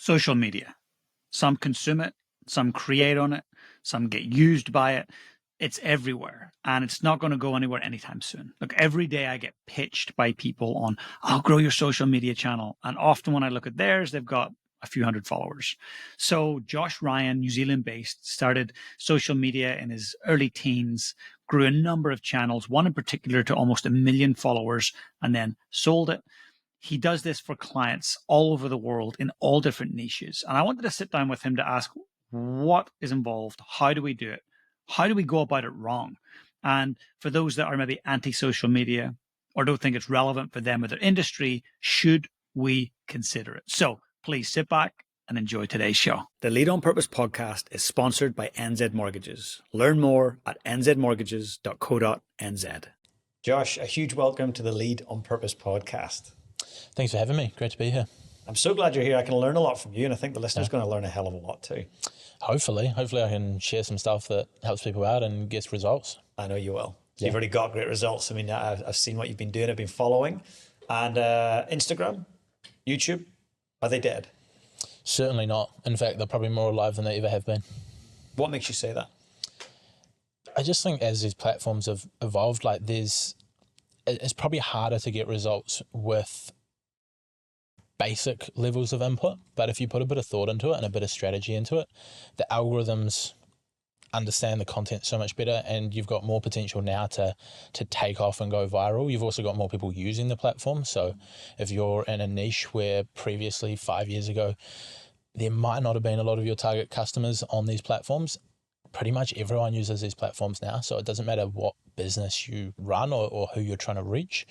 social media. Some consume it, some create on it, some get used by it. It's everywhere, and it's not going to go anywhere anytime soon. Look, every day I get pitched by people on, I'll grow your social media channel. And often when I look at theirs, they've got a few hundred followers. So Josh Ryan, New Zealand based, started social media in his early teens, grew a number of channels, one in particular to almost 1 million followers, and then sold it. He does this for clients all over the world in all different niches. And I wanted to sit down with him to ask, what is involved? How do we do it? How do we go about it wrong? And for those that are maybe anti-social media or don't think it's relevant for them or their industry, should we consider it? So please sit back and enjoy today's show. The Lead on Purpose podcast is sponsored by NZ Mortgages. Learn more at nzmortgages.co.nz. Josh, a huge welcome to the Lead on Purpose podcast. Thanks for having me. Great to be here. I'm so glad you're here. I can learn a lot from you, and I think the listener's going to learn a hell of a lot too. Hopefully I can share some stuff that helps people out and gets results. I know you will. So you've already got great results. I mean, I've seen what you've been doing. I've been following. And Instagram, YouTube, are they dead? Certainly not. In fact, they're probably more alive than they ever have been. What makes you say that? I just think as these platforms have evolved, it's probably harder to get results with basic levels of input, but if you put a bit of thought into it and a bit of strategy into it, the algorithms understand the content so much better, and you've got more potential now to take off and go viral. You've also got more people using the platform. So if you're in a niche where previously 5 years ago there might not have been a lot of your target customers on these platforms, pretty much everyone uses these platforms now. So it doesn't matter what business you run or who you're trying to reach,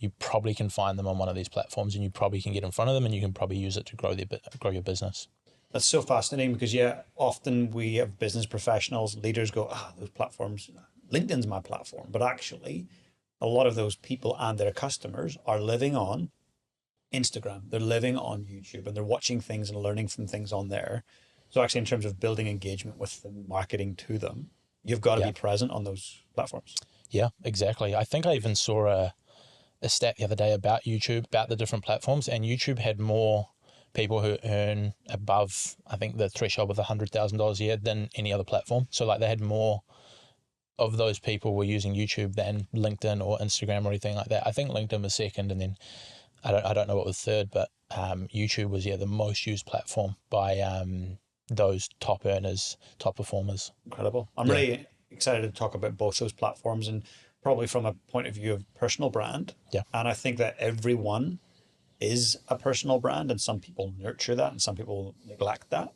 you probably can find them on one of these platforms, and you probably can get in front of them, and you can probably use it to grow your business. That's so fascinating because, often we have business professionals, leaders go, those platforms, LinkedIn's my platform. But actually, a lot of those people and their customers are living on Instagram. They're living on YouTube, and they're watching things and learning from things on there. So actually, in terms of building engagement with them, marketing to them, you've got to be present on those platforms. Yeah, exactly. I think I even saw a stat the other day about YouTube, about the different platforms, and YouTube had more people who earn above, I think, the threshold of $100,000 a year than any other platform. So they had more of those people were using YouTube than LinkedIn or Instagram or anything like that. I think LinkedIn was second, and then I don't know what was third, but YouTube was the most used platform by those top earners, top performers. Incredible. I'm really excited to talk about both those platforms, and probably from a point of view of personal brand. Yeah. And I think that everyone is a personal brand, and some people nurture that and some people neglect that.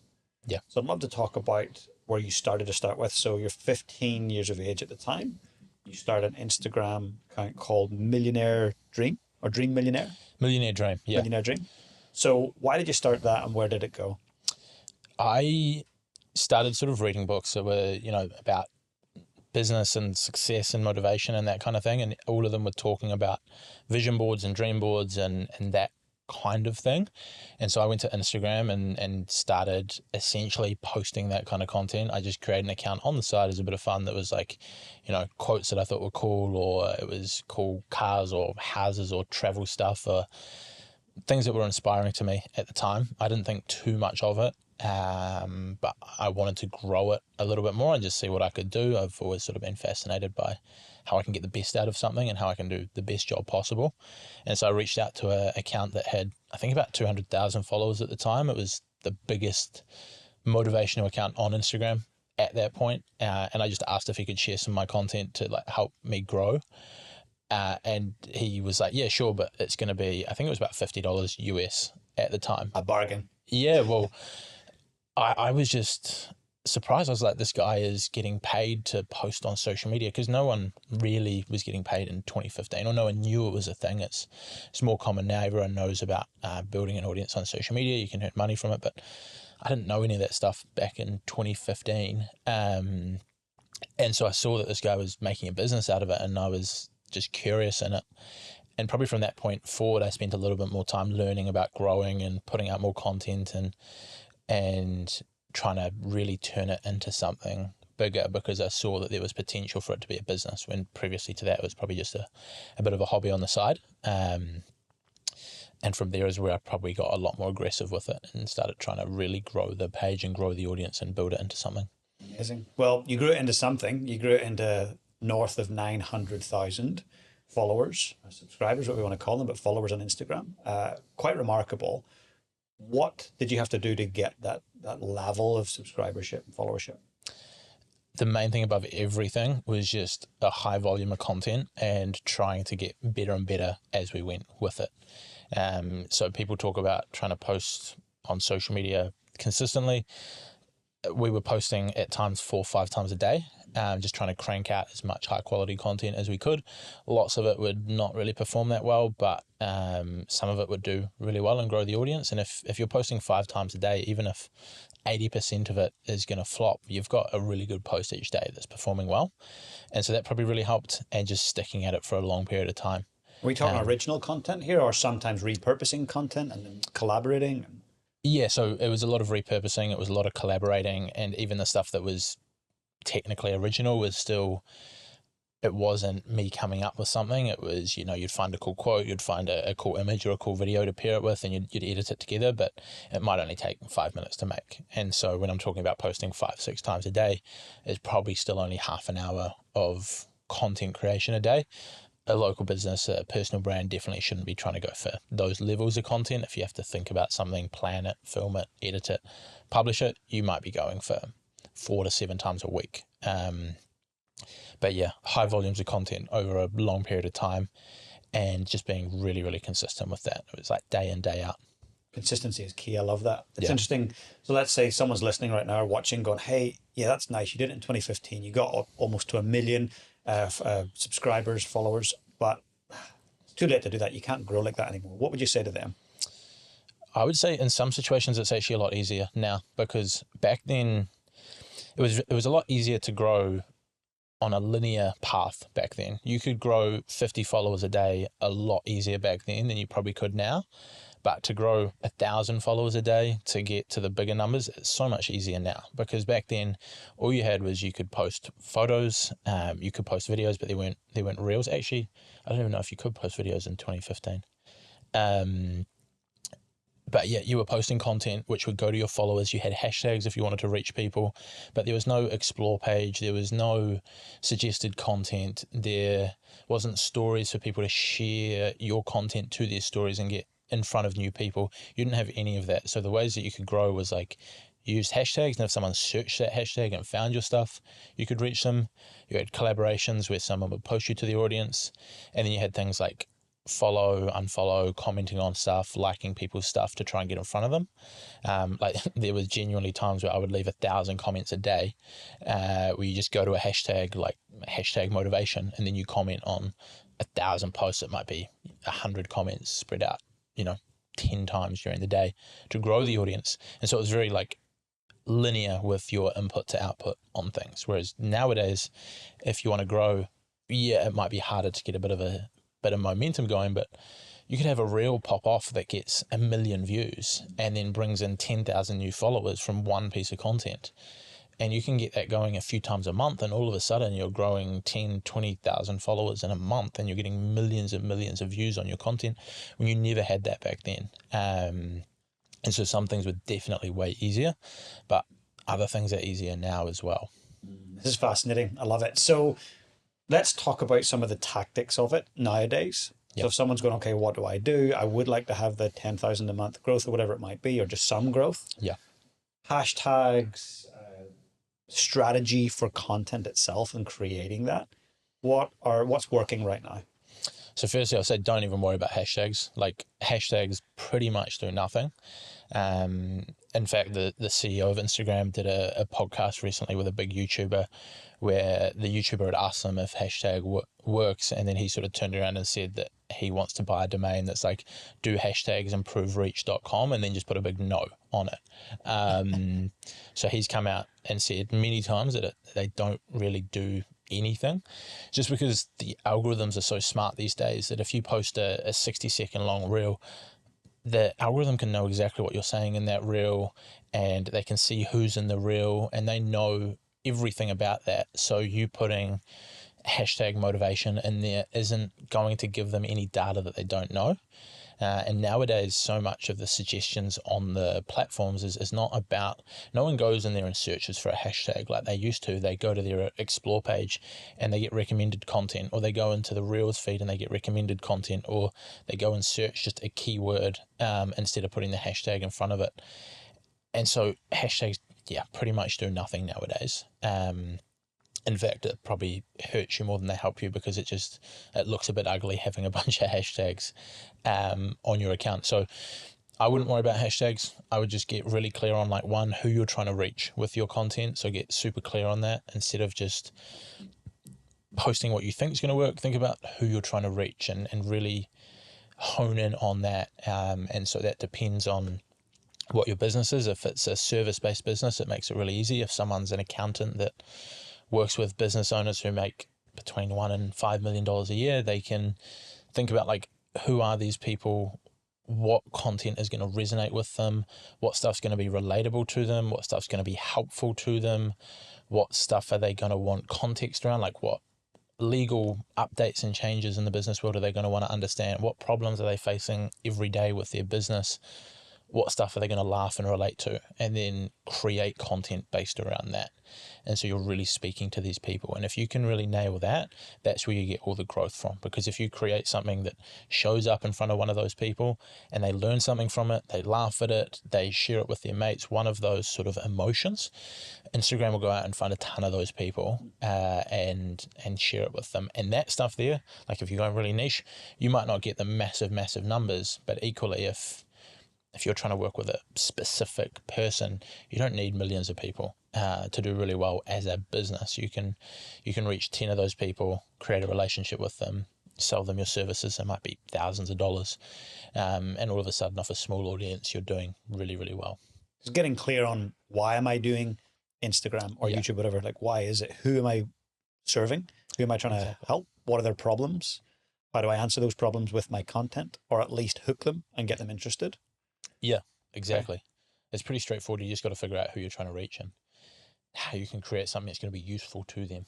Yeah. So I'd love to talk about where you started to start with. So you're 15 years of age at the time. You started an Instagram account called Millionaire Dream or Dream Millionaire? Millionaire Dream, yeah. Millionaire Dream. So why did you start that, and where did it go? I started sort of reading books that were, about business and success and motivation and that kind of thing, and all of them were talking about vision boards and dream boards and that kind of thing. And so I went to Instagram and started essentially posting that kind of content. I just created an account on the side as a bit of fun that was quotes that I thought were cool, or it was cool cars or houses or travel stuff or things that were inspiring to me at the time. I didn't think too much of it. But I wanted to grow it a little bit more and just see what I could do. I've always sort of been fascinated by how I can get the best out of something and how I can do the best job possible. And so I reached out to an account that had, I think, about 200,000 followers at the time. It was the biggest motivational account on Instagram at that point. And I just asked if he could share some of my content to help me grow. And he was like, yeah, sure, but it's going to be, I think it was about $50 US at the time. A bargain. Yeah, well, I was just surprised. I was like, this guy is getting paid to post on social media, because no one really was getting paid in 2015, or no one knew it was a thing. It's more common now. Everyone knows about building an audience on social media. You can earn money from it, but I didn't know any of that stuff back in 2015. And so I saw that this guy was making a business out of it, and I was just curious in it. And probably from that point forward, I spent a little bit more time learning about growing and putting out more content and trying to really turn it into something bigger, because I saw that there was potential for it to be a business, when previously to that it was probably just a bit of a hobby on the side. And from there is where I probably got a lot more aggressive with it and started trying to really grow the page and grow the audience and build it into something. Amazing. Well, you grew it into something. You grew it into north of 900,000 followers, subscribers, what we want to call them, but followers on Instagram. Quite remarkable. What did you have to do to get that level of subscribership and followership? The main thing above everything was just a high volume of content and trying to get better and better as we went with it. So people talk about trying to post on social media consistently. We were posting at times 4 or 5 times a day, just trying to crank out as much high quality content as we could. Lots of it would not really perform that well, but some of it would do really well and grow the audience. And if you're posting 5 times a day, even if 80% of it is going to flop, you've got a really good post each day that's performing well. And so that probably really helped, and just sticking at it for a long period of time. Are we talking original content here, or sometimes repurposing content and then collaborating? Yeah, so it was a lot of repurposing, it was a lot of collaborating, and even the stuff that was technically original was still, it wasn't me coming up with something. It was, you'd find a cool quote, you'd find a cool image or a cool video to pair it with, and you'd edit it together, but it might only take 5 minutes to make. And so when I'm talking about posting 5, 6 times a day, it's probably still only half an hour of content creation a day. A local business, a personal brand definitely shouldn't be trying to go for those levels of content. If you have to think about something, plan it, film it, edit it, publish it, you might be going for 4 to 7 times a week. But yeah, high volumes of content over a long period of time, and just being really, really consistent with that. It was like day in, day out. Consistency is key. I love that. It's interesting. So let's say someone's listening right now or watching going, hey, yeah, that's nice. You did it in 2015. You got almost to 1 million subscribers, followers, but it's too late to do that. You can't grow like that anymore. What would you say to them? I would say in some situations it's actually a lot easier now, because back then it was a lot easier to grow on a linear path back then. You could grow 50 followers a day a lot easier back then than you probably could now. But to grow 1,000 followers a day to get to the bigger numbers, it's so much easier now, because back then all you had was you could post photos, you could post videos, but they weren't reels. Actually, I don't even know if you could post videos in 2015. But yeah, you were posting content which would go to your followers. You had hashtags if you wanted to reach people, but there was no explore page. There was no suggested content. There wasn't stories for people to share your content to their stories and get in front of new people. You didn't have any of that. So the ways that you could grow was like, you used hashtags, and if someone searched that hashtag and found your stuff, you could reach them. You had collaborations where someone would post you to the audience, and then you had things like follow, unfollow, commenting on stuff, liking people's stuff to try and get in front of them. Like there was genuinely times where I would leave 1,000 comments a day, where you just go to a hashtag like hashtag motivation, and then you comment on 1,000 posts. It might be 100 comments spread out, 10 times during the day to grow the audience. And so it was very like linear with your input to output on things. Whereas nowadays, if you want to grow, yeah, it might be harder to get a bit of momentum going, but you could have a reel pop off that gets 1 million views and then brings in 10,000 new followers from one piece of content. And you can get that going a few times a month, and all of a sudden you're growing 10, 20,000 followers in a month, and you're getting millions and millions of views on your content when you never had that back then. And so some things were definitely way easier, but other things are easier now as well. This is fascinating. I love it. So let's talk about some of the tactics of it nowadays. Yep. So if someone's going, okay, what do? I would like to have the 10,000 a month growth or whatever it might be, or just some growth. Yeah. Hashtags, strategy for content itself and creating that. What's working right now? So firstly, I'll say don't even worry about hashtags. Like hashtags pretty much do nothing. In fact, the CEO of Instagram did a podcast recently with a big YouTuber, where the YouTuber had asked him if hashtag works, and then he sort of turned around and said that he wants to buy a domain that's like do hashtags improve reach.com, and then just put a big no on it. So he's come out and said many times that they don't really do anything, just because the algorithms are so smart these days that if you post a 60-second long reel, the algorithm can know exactly what you're saying in that reel, and they can see who's in the reel, and they know everything about that. So you putting hashtag motivation in there isn't going to give them any data that they don't know. And nowadays, so much of the suggestions on the platforms is not about, no one goes in there and searches for a hashtag like they used to. They go to their explore page and they get recommended content, or they go into the Reels feed and they get recommended content, or they go and search just a keyword instead of putting the hashtag in front of it. And so hashtags, pretty much do nothing nowadays. In fact, it probably hurts you more than they help you, because it looks a bit ugly having a bunch of hashtags on your account. So I wouldn't worry about hashtags. I would just get really clear on, like, one, who you're trying to reach with your content. So get super clear on that instead of just posting what you think is going to work. Think about who you're trying to reach and really hone in on that. And so that depends on what your business is. If it's a service-based business, it makes it really easy. If someone's an accountant that works with business owners who make between $1 and $5 million a year, they can think about, like, who are these people? What content is going to resonate with them? What stuff's going to be relatable to them? What stuff's going to be helpful to them? What stuff are they going to want context around? Like, what legal updates and changes in the business world are they going to want to understand? What problems are they facing every day with their business? What stuff are they going to laugh and relate to? And then create content based around that. And so you're really speaking to these people. And if you can really nail that, that's where you get all the growth from. Because if you create something that shows up in front of one of those people and they learn something from it, they laugh at it, they share it with their mates, one of those sort of emotions, Instagram will go out and find a ton of those people and share it with them. And that stuff there, like, if you're going really niche, you might not get the massive numbers, but equally if you're trying to work with a specific person, you don't need millions of people to do really well as a business. You can reach 10 of those people, create a relationship with them, sell them your services. It might be thousands of dollars. And all of a sudden, off a small audience, you're doing really, really well. Just getting clear on, why am I doing Instagram or YouTube, whatever? Like, why is it? Who am I serving? Who am I trying to help? What are their problems? How do I answer those problems with my content, or at least hook them and get them interested? Yeah, exactly. Okay. It's pretty straightforward. You just got to figure out who you're trying to reach and how you can create something that's going to be useful to them.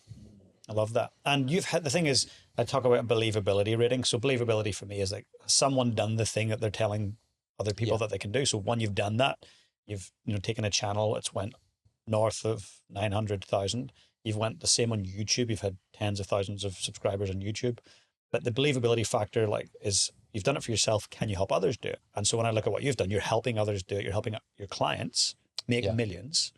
I love that. And you've had, the thing is, I talk about believability rating. So believability for me is, like, has someone done the thing that they're telling other people that they can do? So when you've done that, you've taken a channel, it's went north of 900,000. You've went the same on YouTube. You've had tens of thousands of subscribers on YouTube. But the believability factor, like, is, you've done it for yourself. Can you help others do it? And so when I look at what you've done, you're helping others do it. You're helping your clients make millions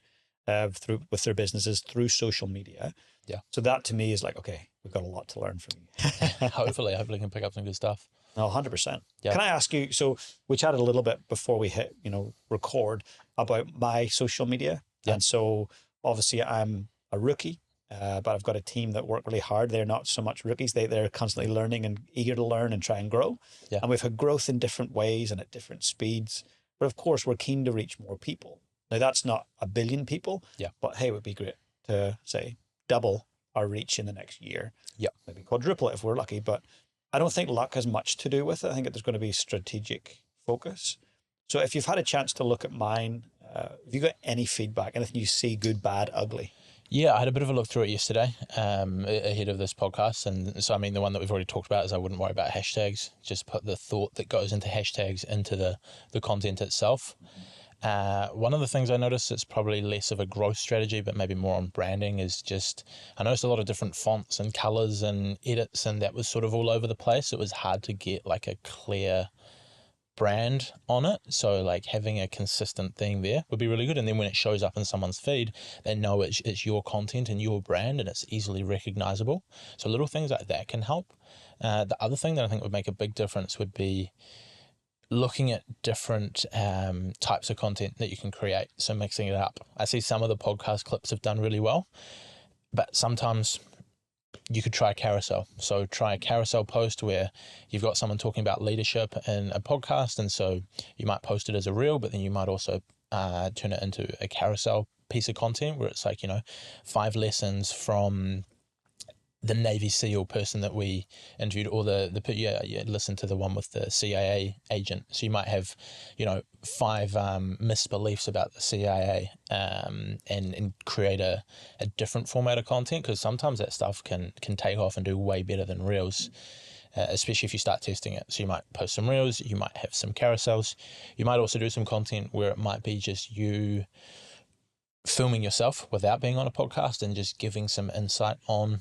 with their businesses through social media. Yeah. So that to me is like, okay, we've got a lot to learn from you. Hopefully I can pick up some good stuff. No, 100%. Yeah. Can I ask you, so we chatted a little bit before we hit, record, about my social media. Yeah. And so obviously I'm a rookie. But I've got a team that work really hard. They're not so much rookies. They're constantly learning and eager to learn and try and grow. Yeah. And we've had growth in different ways and at different speeds. But of course, we're keen to reach more people. Now, that's not 1 billion people. Yeah. But hey, it would be great to, say, double our reach in the next year. Yeah. Maybe quadruple it if we're lucky. But I don't think luck has much to do with it. I think there's going to be strategic focus. So if you've had a chance to look at mine, have you got any feedback? Anything you see, good, bad, ugly? Yeah, I had a bit of a look through it yesterday ahead of this podcast. And so, I mean, the one that we've already talked about is I wouldn't worry about hashtags. Just put the thought that goes into hashtags into the content itself. One of the things I noticed that's probably less of a growth strategy, but maybe more on branding, is just, I noticed a lot of different fonts and colors and edits, and that was sort of all over the place. It was hard to get like a clear brand on it. So like having a consistent thing there would be really good. And then when it shows up in someone's feed, they know it's your content and your brand, and it's easily recognizable. So little things like that can help. The other thing that I think would make a big difference would be looking at different types of content that you can create. So mixing it up. I see some of the podcast clips have done really well, but sometimes you could try a carousel. So try a carousel post where you've got someone talking about leadership in a podcast. And so you might post it as a reel, but then you might also turn it into a carousel piece of content where it's like, 5 lessons from the Navy SEAL person that we interviewed, or listen to the one with the CIA agent. So you might have, 5 misbeliefs about the CIA, and create a different format of content, because sometimes that stuff can take off and do way better than reels. especially if you start testing it. So you might post some reels, you might have some carousels, you might also do some content where it might be just you filming yourself without being on a podcast and just giving some insight on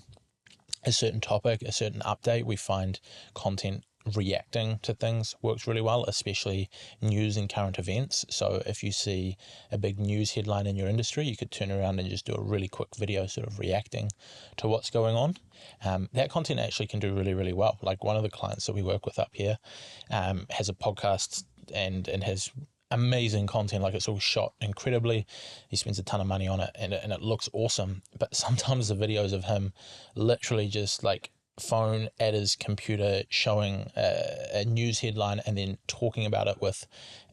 a certain topic, a certain update. We find content reacting to things works really well, especially news and current events. So if you see a big news headline in your industry, you could turn around and just do a really quick video sort of reacting to what's going on. That content actually can do really, really well. Like one of the clients that we work with up here has a podcast and has amazing content. Like it's all shot incredibly. He spends a ton of money on it and it looks awesome. But sometimes the videos of him literally just like phone at his computer showing a news headline and then talking about it with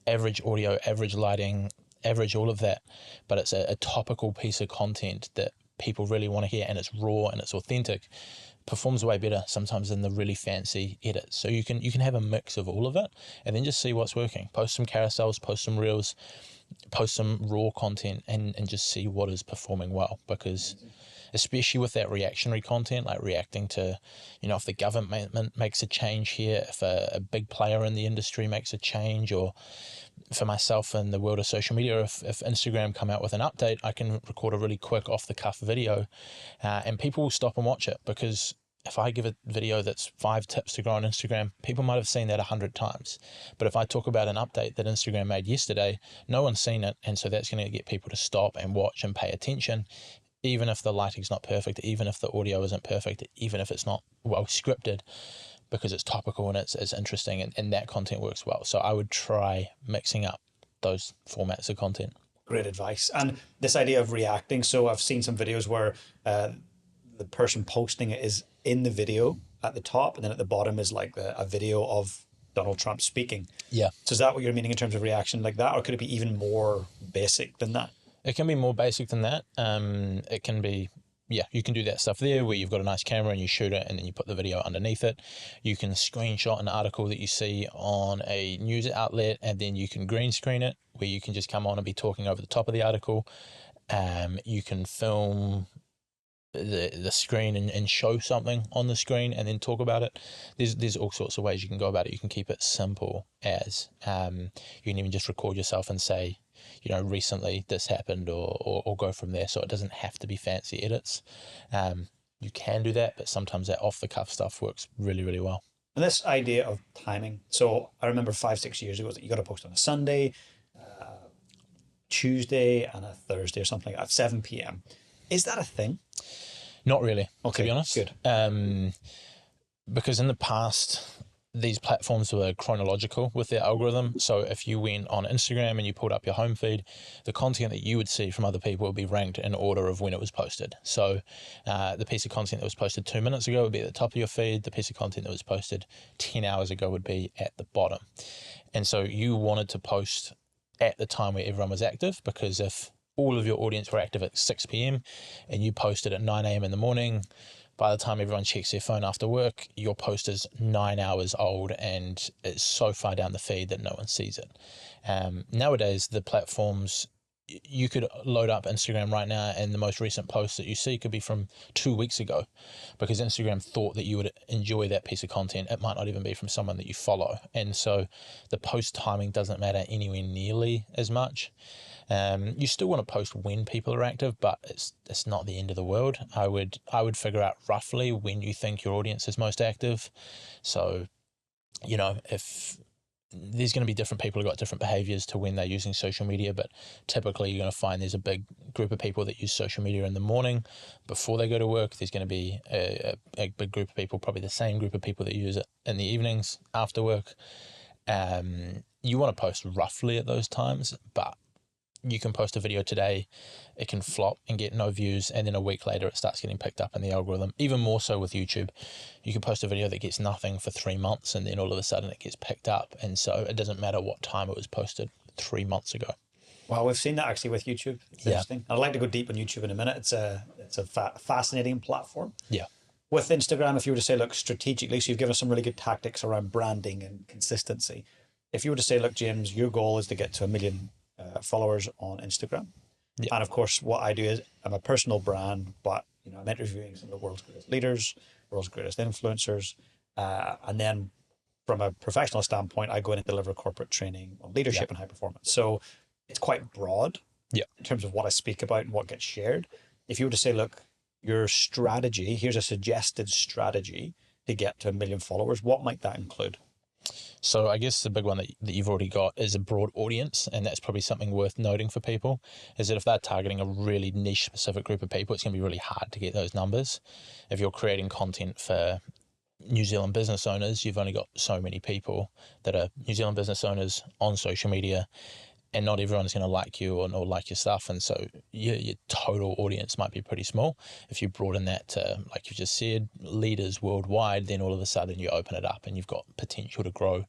average audio, average lighting, average all of that. But it's a topical piece of content that people really want to hear, and it's raw and it's authentic. Performs way better sometimes than the really fancy edits. So you can have a mix of all of it and then just see what's working. Post some carousels, post some reels, post some raw content and just see what is performing well, because especially with that reactionary content, like reacting to, if the government makes a change here, if a big player in the industry makes a change, or for myself in the world of social media, if Instagram come out with an update, I can record a really quick off the cuff video and people will stop and watch it, because if I give a video that's 5 tips to grow on Instagram, people might have seen that 100 times. But if I talk about an update that Instagram made yesterday, no one's seen it. And so that's going to get people to stop and watch and pay attention, even if the lighting's not perfect, even if the audio isn't perfect, even if it's not well scripted, because it's topical and it's interesting and that content works well. So I would try mixing up those formats of content. Great advice. And this idea of reacting. So I've seen some videos where the person posting it is in the video at the top, and then at the bottom is like a video of Donald Trump speaking. Yeah. So is that what you're meaning in terms of reaction like that, or could it be even more basic than that? It can be more basic than that. It can be, you can do that stuff there where you've got a nice camera and you shoot it and then you put the video underneath it. You can screenshot an article that you see on a news outlet and then you can green screen it, where you can just come on and be talking over the top of the article. You can film the screen and show something on the screen and then talk about it. There's all sorts of ways you can go about it. You can keep it simple as you can even just record yourself and say, recently this happened, or go from there. So it doesn't have to be fancy edits. You can do that, but sometimes that off the cuff stuff works really, really well. And this idea of timing. So I remember 5-6 years ago that you got to post on a Sunday, Tuesday and a Thursday or something at 7 p.m. Is that a thing? Not really, okay, to be honest. Good. Because in the past, these platforms were chronological with their algorithm. So if you went on Instagram and you pulled up your home feed, the content that you would see from other people would be ranked in order of when it was posted. So the piece of content that was posted 2 minutes ago would be at the top of your feed. The piece of content that was posted 10 hours ago would be at the bottom. And so you wanted to post at the time where everyone was active, because if all of your audience were active at 6 p.m. and you posted at 9 a.m. in the morning, by the time everyone checks their phone after work, your post is 9 hours old and it's so far down the feed that no one sees it. Nowadays, the platforms, you could load up Instagram right now and the most recent post that you see could be from 2 weeks ago, because Instagram thought that you would enjoy that piece of content. It might not even be from someone that you follow. And so the post timing doesn't matter anywhere nearly as much. You still want to post when people are active, but it's not the end of the world. I would figure out roughly when you think your audience is most active. So, if there's going to be different people who've got different behaviors to when they're using social media, but typically you're going to find there's a big group of people that use social media in the morning before they go to work. There's going to be a big group of people, probably the same group of people that use it in the evenings after work. You want to post roughly at those times, but you can post a video today, it can flop and get no views, and then a week later it starts getting picked up in the algorithm. Even more so with YouTube. You can post a video that gets nothing for 3 months and then all of a sudden it gets picked up, and so it doesn't matter what time it was posted 3 months ago. Wow, we've seen that actually with YouTube. It's interesting. I'd like to go deep on YouTube in a minute. It's a fascinating platform. Yeah. With Instagram, if you were to say, look, strategically, so you've given us some really good tactics around branding and consistency. If you were to say, look, James, your goal is to get to 1 million followers on Instagram. Yeah. And of course, what I do is I'm a personal brand, but I'm interviewing some of the world's greatest leaders, world's greatest influencers. And then from a professional standpoint, I go in and deliver corporate training on Yeah. leadership and high performance. So it's quite broad Yeah. in terms of what I speak about and what gets shared. If you were to say, look, your strategy, here's a suggested strategy to get to 1 million followers, what might that include? So I guess the big one that you've already got is a broad audience, and that's probably something worth noting for people, is that if they're targeting a really niche specific group of people, it's going to be really hard to get those numbers. If you're creating content for New Zealand business owners, you've only got so many people that are New Zealand business owners on social media, and not everyone's going to like you or like your stuff. And so your total audience might be pretty small. If you broaden that to, like you just said, leaders worldwide, then all of a sudden you open it up and you've got potential to grow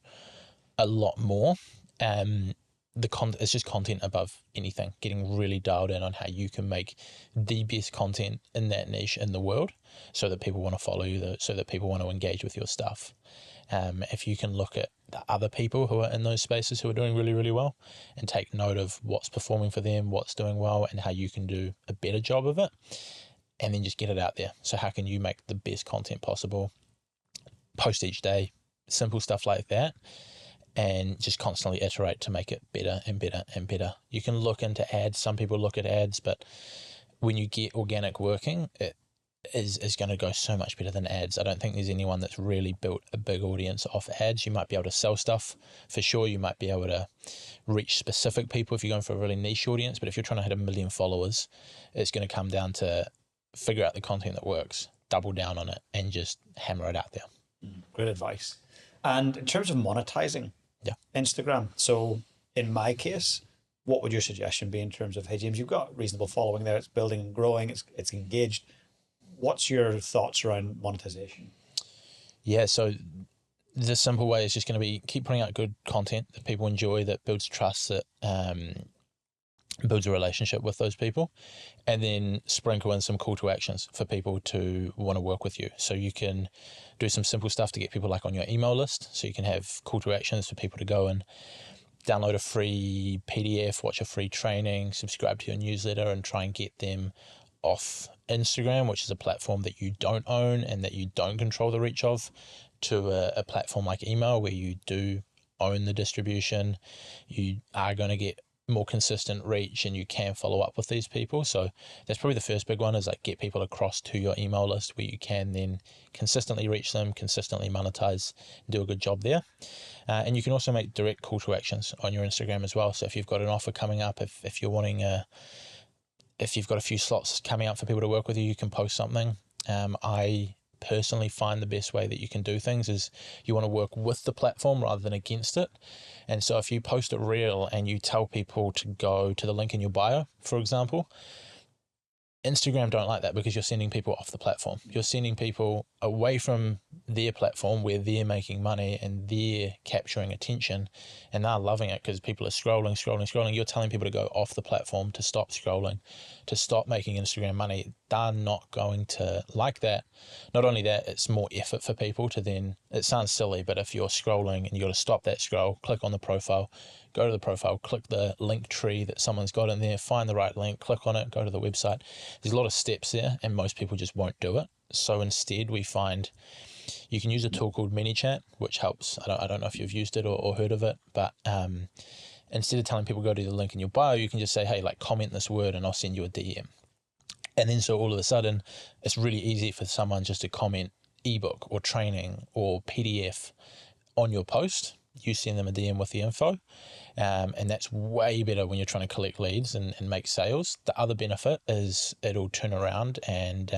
a lot more. It's just content above anything, getting really dialed in on how you can make the best content in that niche in the world so that people want to follow you, so that people want to engage with your stuff. If you can look at the other people who are in those spaces who are doing really, really well and take note of what's performing for them, what's doing well, and how you can do a better job of it, and then just get it out there. So how can you make the best content possible, post each day, simple stuff like that, and just constantly iterate to make it better and better and better. You can look into ads. Some people look at ads, but when you get organic working, it is going to go so much better than ads. I don't think there's anyone that's really built a big audience off ads. You might be able to sell stuff for sure. You might be able to reach specific people if you're going for a really niche audience. But if you're trying to hit 1 million followers, it's going to come down to figure out the content that works, double down on it, and just hammer it out there. Great advice. And in terms of monetizing Instagram, so in my case, what would your suggestion be in terms of, hey, James, you've got reasonable following there, it's building and growing, it's engaged. What's your thoughts around monetization? Yeah, so the simple way is just going to be keep putting out good content that people enjoy, that builds trust, that builds a relationship with those people, and then sprinkle in some call to actions for people to want to work with you. So you can do some simple stuff to get people like on your email list. So you can have call to actions for people to go and download a free PDF, watch a free training, subscribe to your newsletter, and try and get them off Instagram, which is a platform that you don't own and that you don't control the reach of, to a platform like email where you do own the distribution. You are going to get more consistent reach and you can follow up with these people. So that's probably the first big one, is like get people across to your email list where you can then consistently reach them, consistently monetize, do a good job there. And you can also make direct call to actions on your Instagram as well. So if you've got an offer coming up, if you're wanting if you've got a few slots coming up for people to work with you, you can post something. I personally find the best way that you can do things is you want to work with the platform rather than against it. And so if you post a reel and you tell people to go to the link in your bio, for example, Instagram don't like that because you're sending people off the platform. You're sending people away from their platform where they're making money and they're capturing attention, and they're loving it because people are scrolling. You're telling people to go off the platform, to stop scrolling, to stop making Instagram money. They're not going to like that. Not only that, it's more effort for people to then, it sounds silly, but if you're scrolling and you got to stop that scroll, click on the profile, go to the profile, click the link tree that someone's got in there, find the right link, click on it, go to the website. There's a lot of steps there and most people just won't do it. So instead we find you can use a tool called ManyChat, which helps. I don't know if you've used it or heard of it, but instead of telling people go to the link in your bio, you can just say, hey, like comment this word and I'll send you a DM. And then so all of a sudden it's really easy for someone just to comment ebook or training or PDF on your post. You send them a DM with the info. And that's way better when you're trying to collect leads and make sales. The other benefit is it'll turn around and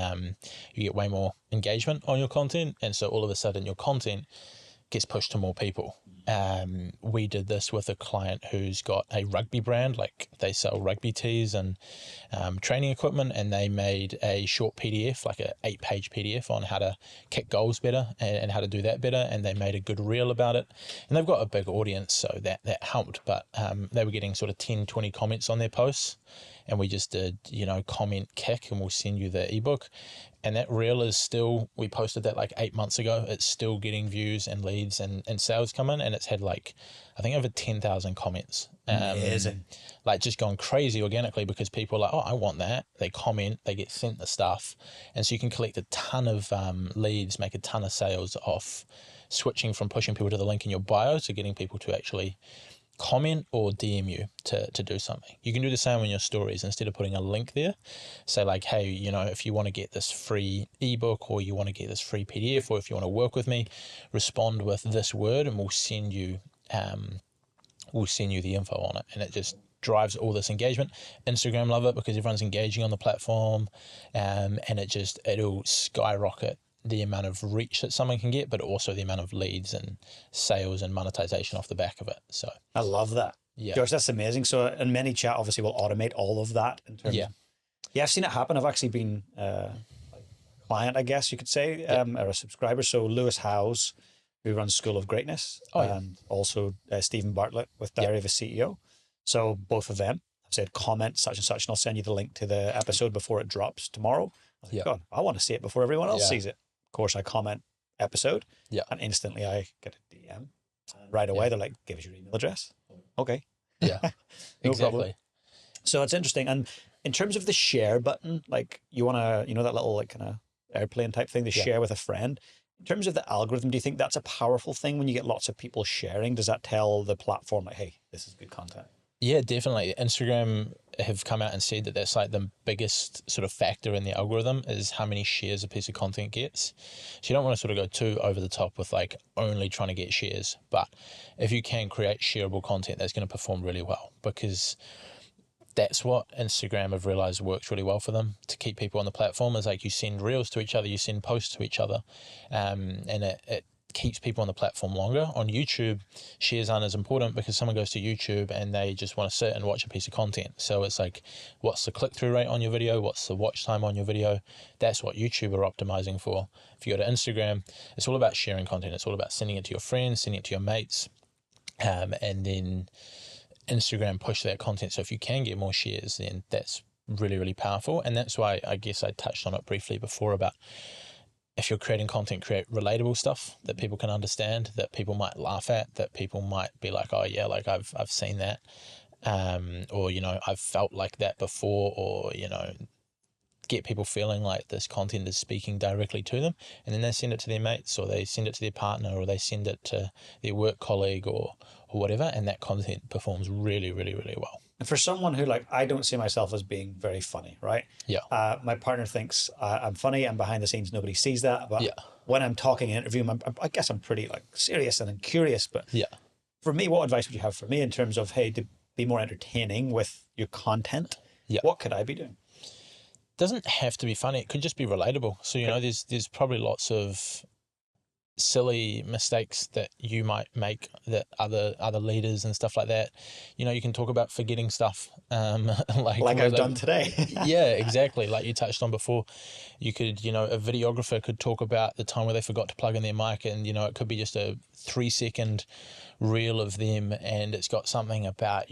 you get way more engagement on your content. And so all of a sudden your content gets pushed to more people. We did this with a client who's got a rugby brand, like they sell rugby tees and training equipment, and they made a short PDF, like a 8-page PDF on how to kick goals better and how to do that better, and they made a good reel about it. And they've got a big audience, so that helped, but they were getting sort of 10, 20 comments on their posts, and we just did, comment kick and we'll send you the ebook. And that reel is still, we posted that like 8 months ago. It's still getting views and leads and sales come in, and it's had like, I think over 10,000 comments. Amazing. Like just gone crazy organically because people are like, oh, I want that. They comment, they get sent the stuff. And so you can collect a ton of leads, make a ton of sales off switching from pushing people to the link in your bio to getting people to actually comment or DM you to do something. You can do the same in your stories. Instead of putting a link there, say like, hey, you know, if you want to get this free ebook, or you want to get this free PDF, or if you want to work with me, respond with this word and we'll send you the info on it. And it just drives all this engagement. Instagram love it because everyone's engaging on the platform, and it'll skyrocket the amount of reach that someone can get, but also the amount of leads and sales and monetization off the back of it. So I love that. yeah, Josh, that's amazing. So, and ManyChat obviously will automate all of that in terms of, I've seen it happen. I've actually been a client, I guess you could say, or a subscriber. So Lewis Howes, who runs School of Greatness, and also Stephen Bartlett with Diary of a CEO. So both of them have said, comment such and such, and I'll send you the link to the episode before it drops tomorrow. I was like, God, I want to see it before everyone else sees it. Of course, I comment episode, and instantly I get a DM. Right away, they're like, give us your email address. Okay. Yeah, no exactly. problem. So it's interesting. And in terms of the share button, like you want to, that little like kind of airplane type thing, the share with a friend. In terms of the algorithm, do you think that's a powerful thing when you get lots of people sharing? Does that tell the platform like, hey, this is good content? Yeah, definitely. Instagram have come out and said that that's like the biggest sort of factor in the algorithm is how many shares a piece of content gets. So you don't want to sort of go too over the top with like only trying to get shares. But if you can create shareable content, that's going to perform really well, because that's what Instagram have realized works really well for them to keep people on the platform. Is like you send reels to each other, you send posts to each other, and it keeps people on the platform longer. On YouTube, shares aren't as important because someone goes to YouTube and they just want to sit and watch a piece of content. So it's like, what's the click-through rate on your video? What's the watch time on your video? That's what YouTube are optimizing for. If you go to Instagram, it's all about sharing content. It's all about sending it to your friends, sending it to your mates, and then Instagram push that content. So if you can get more shares, then that's really, really powerful. And that's why I guess I touched on it briefly before about, if you're creating content, create relatable stuff that people can understand, that people might laugh at, that people might be like, oh yeah, like I've seen that, or I've felt like that before, or get people feeling like this content is speaking directly to them, and then they send it to their mates, or they send it to their partner, or they send it to their work colleague, or whatever, and that content performs really, really, really well. And for someone who, like, I don't see myself as being very funny, right? Yeah. My partner thinks I'm funny, and behind the scenes nobody sees that. But when I'm talking and interviewing, I guess I'm pretty like serious and curious. But for me, what advice would you have for me in terms of, hey, to be more entertaining with your content? What could I be doing? Doesn't have to be funny. It could just be relatable. So there's probably lots of silly mistakes that you might make, that other leaders and stuff like that. You can talk about forgetting stuff, like I've done today. Yeah, exactly. Like you touched on before, you could, a videographer could talk about the time where they forgot to plug in their mic, and it could be just a 3-second reel of them, and it's got something about,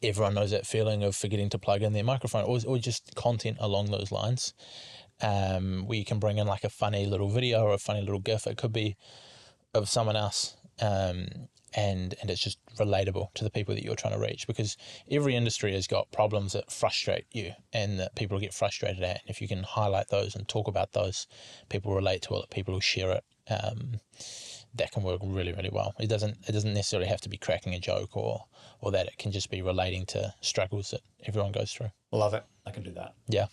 everyone knows that feeling of forgetting to plug in their microphone, or just content along those lines. Where you can bring in like a funny little video or a funny little GIF. It could be of someone else, and it's just relatable to the people that you're trying to reach, because every industry has got problems that frustrate you and that people get frustrated at. And if you can highlight those and talk about those, people relate to it, people will share it. That can work really, really well. It doesn't necessarily have to be cracking a joke or that. It can just be relating to struggles that everyone goes through. Love it. I can do that. Yeah.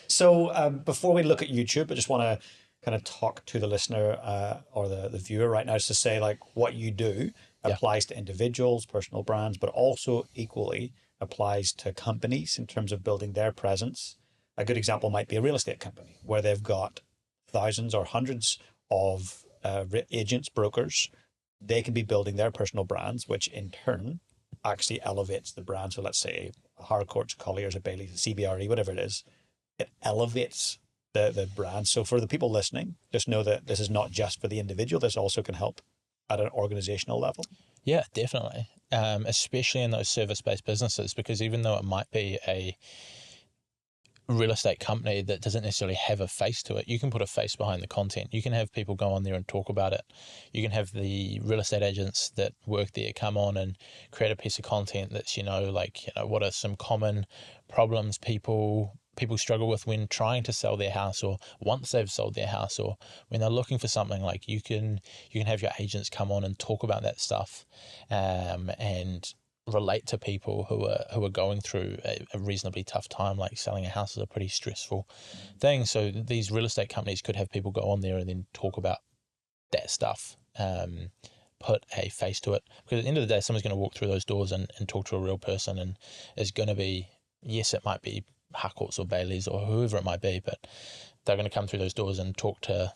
So before we look at YouTube, I just want to kind of talk to the listener or the viewer right now, just to say, like, what you do applies to individuals, personal brands, but also equally applies to companies in terms of building their presence. A good example might be a real estate company where they've got thousands or hundreds of agents, brokers. They can be building their personal brands, which in turn actually elevates the brand. So let's say a Harcourts, Colliers, a Bailey's, a CBRE, whatever it is, it elevates the brand. So for the people listening, just know that this is not just for the individual. This also can help at an organizational level. Yeah, definitely. Especially in those service-based businesses, because even though it might be a real estate company that doesn't necessarily have a face to it. You can put a face behind the content. You can have people go on there and talk about it. You can have the real estate agents that work there come on and create a piece of content that's, like, what are some common problems people struggle with when trying to sell their house, or once they've sold their house, or when they're looking for something. Like, you can have your agents come on and talk about that stuff, and relate to people who are going through a reasonably tough time. Like, selling a house is a pretty stressful thing. So these real estate companies could have people go on there and then talk about that stuff, put a face to it. Because at the end of the day, someone's going to walk through those doors and talk to a real person, and is going to be, yes, it might be Harcourts or Baileys or whoever it might be, but they're going to come through those doors and talk to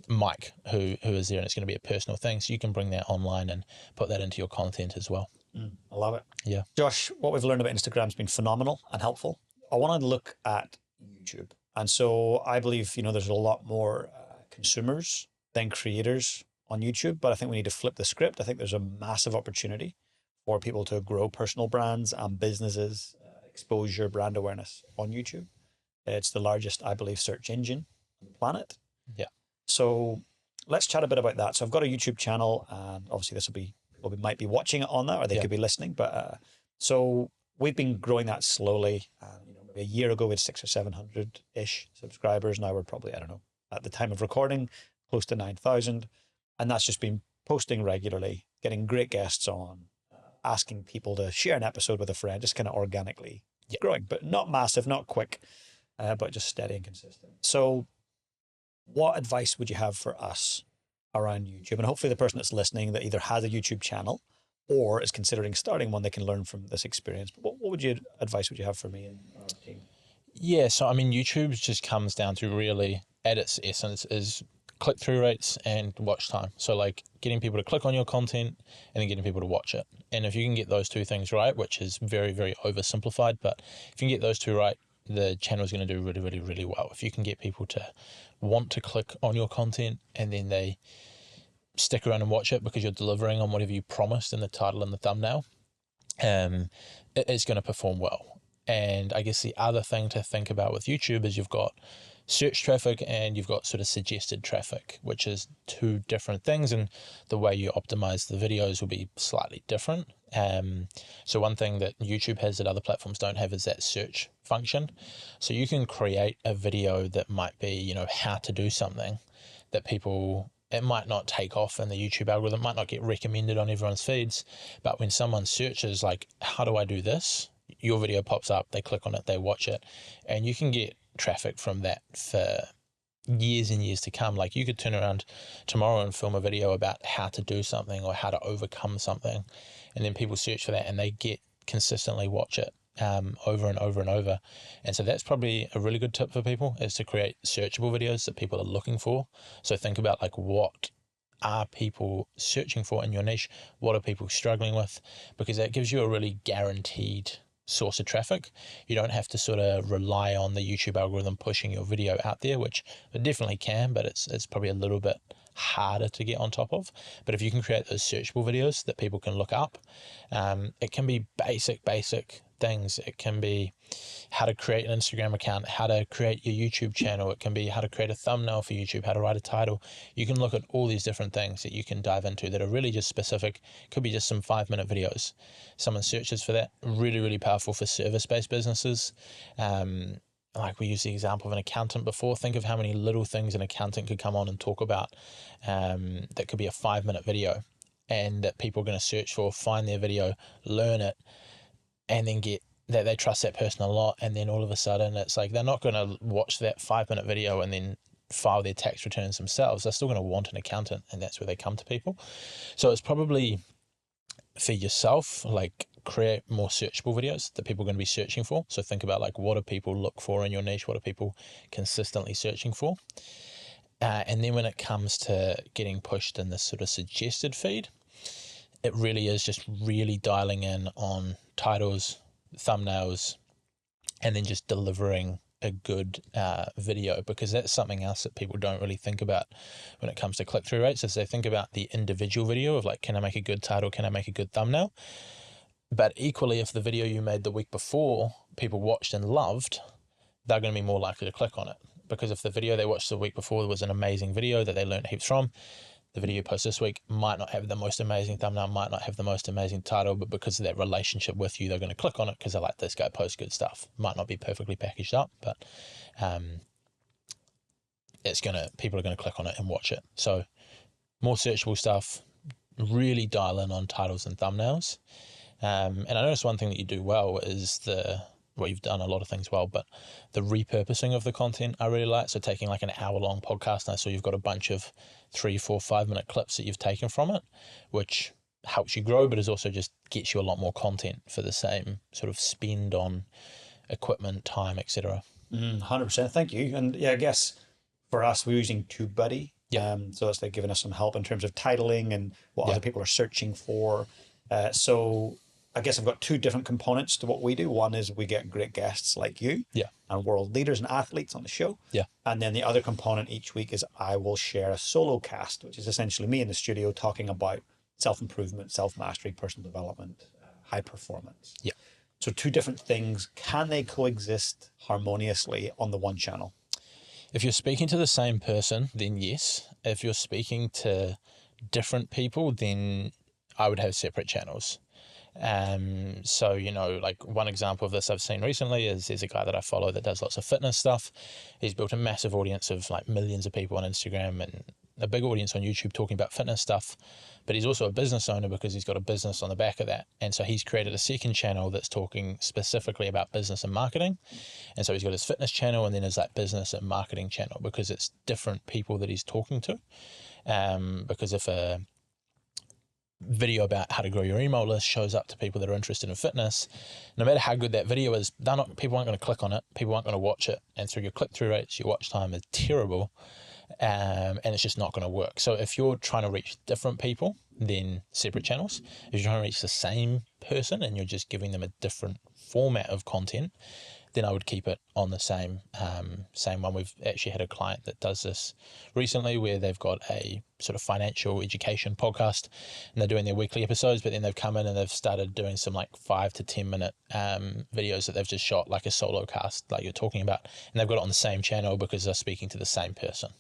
Mike, who is there, and it's going to be a personal thing. So you can bring that online and put that into your content as well. I love it. Yeah. Josh, what we've learned about Instagram has been phenomenal and helpful. I want to look at YouTube. And so I believe, there's a lot more consumers than creators on YouTube, but I think we need to flip the script. I think there's a massive opportunity for people to grow personal brands and businesses, exposure, brand awareness on YouTube. It's the largest, I believe, search engine on the planet. Yeah. So let's chat a bit about that. So I've got a YouTube channel, and obviously this will be, we might be watching it on that, or they could be listening. But so we've been growing that slowly. Maybe a year ago we had 600 or 700 ish subscribers. Now we're probably, I don't know, at the time of recording, close to 9,000, and that's just been posting regularly, getting great guests on, asking people to share an episode with a friend, just kind of organically growing, but not massive, not quick, but just steady and consistent. So, what advice would you have for us around YouTube? And hopefully the person that's listening that either has a YouTube channel or is considering starting one, they can learn from this experience. But what advice would you have for me and our team? Yeah, so I mean, YouTube just comes down to, really, at its essence, is click-through rates and watch time. So, like, getting people to click on your content and then getting people to watch it. And if you can get those two things right, which is very, very oversimplified, but if you can get those two right, the channel is going to do really, really, really well. If you can get people to want to click on your content and then they stick around and watch it because you're delivering on whatever you promised in the title and the thumbnail, it's going to perform well. And I guess the other thing to think about with YouTube is you've got search traffic and you've got sort of suggested traffic, which is two different things, and the way you optimize the videos will be slightly different. So one thing that YouTube has that other platforms don't have is that search function. So you can create a video that might be, how to do something that it might not take off in the YouTube algorithm, might not get recommended on everyone's feeds, but when someone searches, like, how do I do this? Your video pops up, they click on it, they watch it, and you can get traffic from that for years and years to come. Like, you could turn around tomorrow and film a video about how to do something or how to overcome something, and then people search for that and they consistently watch it over and over and over. And so that's probably a really good tip for people, is to create searchable videos that people are looking for. So think about, like, what are people searching for in your niche? What are people struggling with? Because that gives you a really guaranteed source of traffic. You don't have to sort of rely on the YouTube algorithm pushing your video out there, which it definitely can, but it's probably a little bit harder to get on top of. But if you can create those searchable videos that people can look up, it can be basic things. It can be how to create an Instagram account, how to create your YouTube channel. It can be how to create a thumbnail for YouTube, how to write a title. You can look at all these different things that you can dive into that are really just specific. Could be just some 5-minute videos. Someone searches for that. Really, really powerful for service-based businesses. Like, we used the example of an accountant before. Think of how many little things an accountant could come on and talk about, that could be a 5-minute video, and that people are going to search for, find their video, learn it, and then get that they trust that person a lot. And then all of a sudden it's like, they're not going to watch that 5-minute video and then file their tax returns themselves. They're still going to want an accountant, and that's where they come to people. So it's probably for yourself, like, create more searchable videos that people are going to be searching for. So think about, like, what do people look for in your niche? What are people consistently searching for? And then when it comes to getting pushed in this sort of suggested feed, it really is just really dialing in on titles, thumbnails, and then just delivering a good video, because that's something else that people don't really think about when it comes to click-through rates. Is they think about the individual video of, like, can I make a good title, can I make a good thumbnail? But equally, if the video you made the week before people watched and loved, they're going to be more likely to click on it. Because if the video they watched the week before was an amazing video that they learned heaps from, the video post this week might not have the most amazing thumbnail, might not have the most amazing title, but because of that relationship with you, they're going to click on it because they like this guy posts good stuff. Might not be perfectly packaged up, but people are going to click on it and watch it. So more searchable stuff, really dial in on titles and thumbnails. And I noticed one thing that you do well is you've done a lot of things well, but the repurposing of the content I really like. So taking like an hour-long podcast, and I saw you've got a bunch of 3, 4, 5-minute clips that you've taken from it, which helps you grow, but is also just gets you a lot more content for the same sort of spend on equipment, time, etc. 100%. Thank you. And yeah, I guess for us, we're using TubeBuddy. Yeah. So that's like giving us some help in terms of titling and what other people are searching for. So I guess I've got two different components to what we do. One is we get great guests like you, and world leaders and athletes on the show. Yeah. And then the other component each week is I will share a solo cast, which is essentially me in the studio talking about self-improvement, self-mastery, personal development, high performance. Yeah. So two different things. Can they coexist harmoniously on the one channel? If you're speaking to the same person, then yes. If you're speaking to different people, then I would have separate channels. So, like one example of this I've seen recently is there's a guy that I follow that does lots of fitness stuff. He's built a massive audience of like millions of people on Instagram and a big audience on YouTube talking about fitness stuff, but he's also a business owner because he's got a business on the back of that. And so he's created a second channel that's talking specifically about business and marketing. And so he's got his fitness channel and then his like business and marketing channel because it's different people that he's talking to. Because if a video about how to grow your email list shows up to people that are interested in fitness, no matter how good that video is, people aren't going to click on it, people aren't going to watch it, and so your click-through rates, your watch time is terrible, and it's just not going to work. So if you're trying to reach different people, then separate channels. If you're trying to reach the same person and you're just giving them a different format of content, then I would keep it on the same one. We've actually had a client that does this recently where they've got a sort of financial education podcast and they're doing their weekly episodes, but then they've come in and they've started doing some like 5 to 10 minute videos that they've just shot like a solo cast like you're talking about, and they've got it on the same channel because they're speaking to the same person.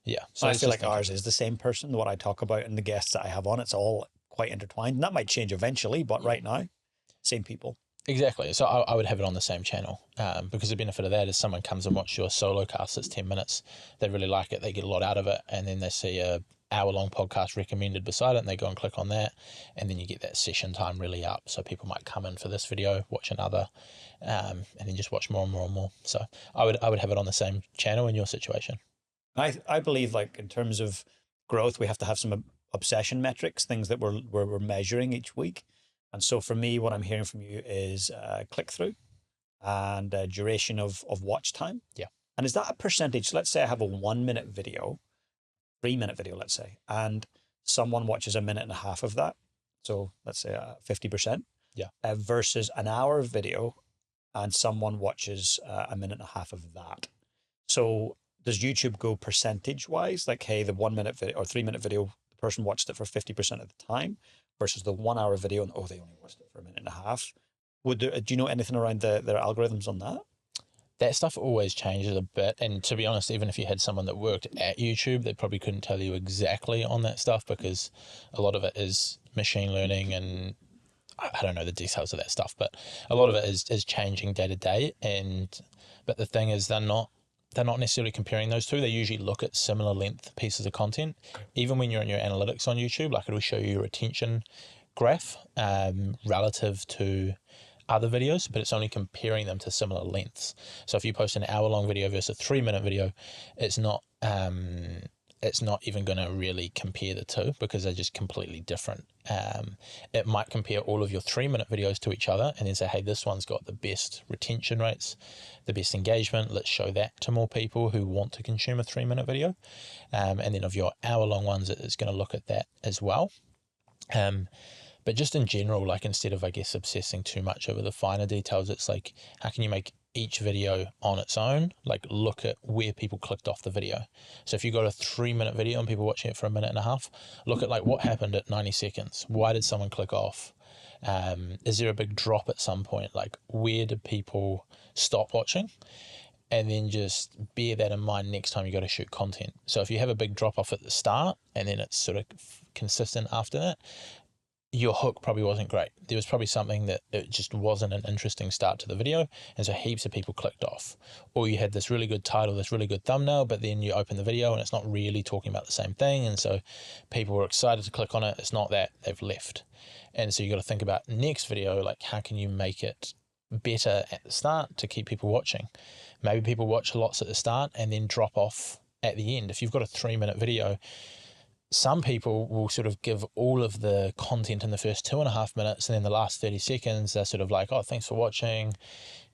Yeah. So I feel like ours is the same person. What I talk about and the guests that I have on, it's all quite intertwined. And that might change eventually, but right now, same people. Exactly. So I would have it on the same channel because the benefit of that is someone comes and watches your solo cast that's 10 minutes. They really like it. They get a lot out of it. And then they see a hour-long podcast recommended beside it and they go and click on that. And then you get that session time really up. So people might come in for this video, watch another, and then just watch more and more and more. So I would have it on the same channel in your situation. I believe like in terms of growth, we have to have some obsession metrics, things that we're measuring each week. And so for me, what I'm hearing from you is click-through and duration of watch time. Yeah. And is that a percentage? Let's say I have a 1-minute video, 3-minute video, let's say, and someone watches a minute and a half of that. So let's say 50%. Yeah. Versus an hour video and someone watches a minute and a half of that. So does YouTube go percentage-wise? Like, hey, the 1-minute video or 3-minute video, the person watched it for 50% of the time, versus the 1 hour video and they only watched it for a minute and a half. Do you know anything around their algorithms on that? That stuff always changes a bit. And to be honest, even if you had someone that worked at YouTube, they probably couldn't tell you exactly on that stuff because a lot of it is machine learning and I don't know the details of that stuff, but a lot of it is changing day to day. But the thing is they're not necessarily comparing those two. They usually look at similar length pieces of content. Even when you're in your analytics on YouTube, like it'll show you your retention graph relative to other videos, but it's only comparing them to similar lengths. So if you post an hour-long video versus a 3-minute video, it's not even going to really compare the two because they're just completely different. It might compare all of your 3-minute videos to each other and then say, hey, this one's got the best retention rates, the best engagement. Let's show that to more people who want to consume a 3-minute video. And then of your hour-long ones, it's going to look at that as well. But just in general, like instead of, I guess, obsessing too much over the finer details, it's like, how can you make each video on its own? Like look at where people clicked off the video. So if you got a 3-minute video and people watching it for a minute and a half, look at like what happened at 90 seconds. Why did someone click off? Is there a big drop at some point? Like where did people stop watching? and then just bear that in mind next time you got to shoot content. So if you have a big drop off at the start and then it's sort of consistent after that, your hook probably wasn't great. There was probably something that it just wasn't an interesting start to the video, and so heaps of people clicked off. Or you had this really good title, this really good thumbnail, but then you open the video and it's not really talking about the same thing, and so people were excited to click on it. It's not that, they've left. And so you got to think about next video, like how can you make it better at the start to keep people watching? Maybe people watch lots at the start and then drop off at the end. If you've got a 3-minute video, some people will sort of give all of the content in the first 2.5 minutes, and then the last 30 seconds, they're sort of like, oh, thanks for watching.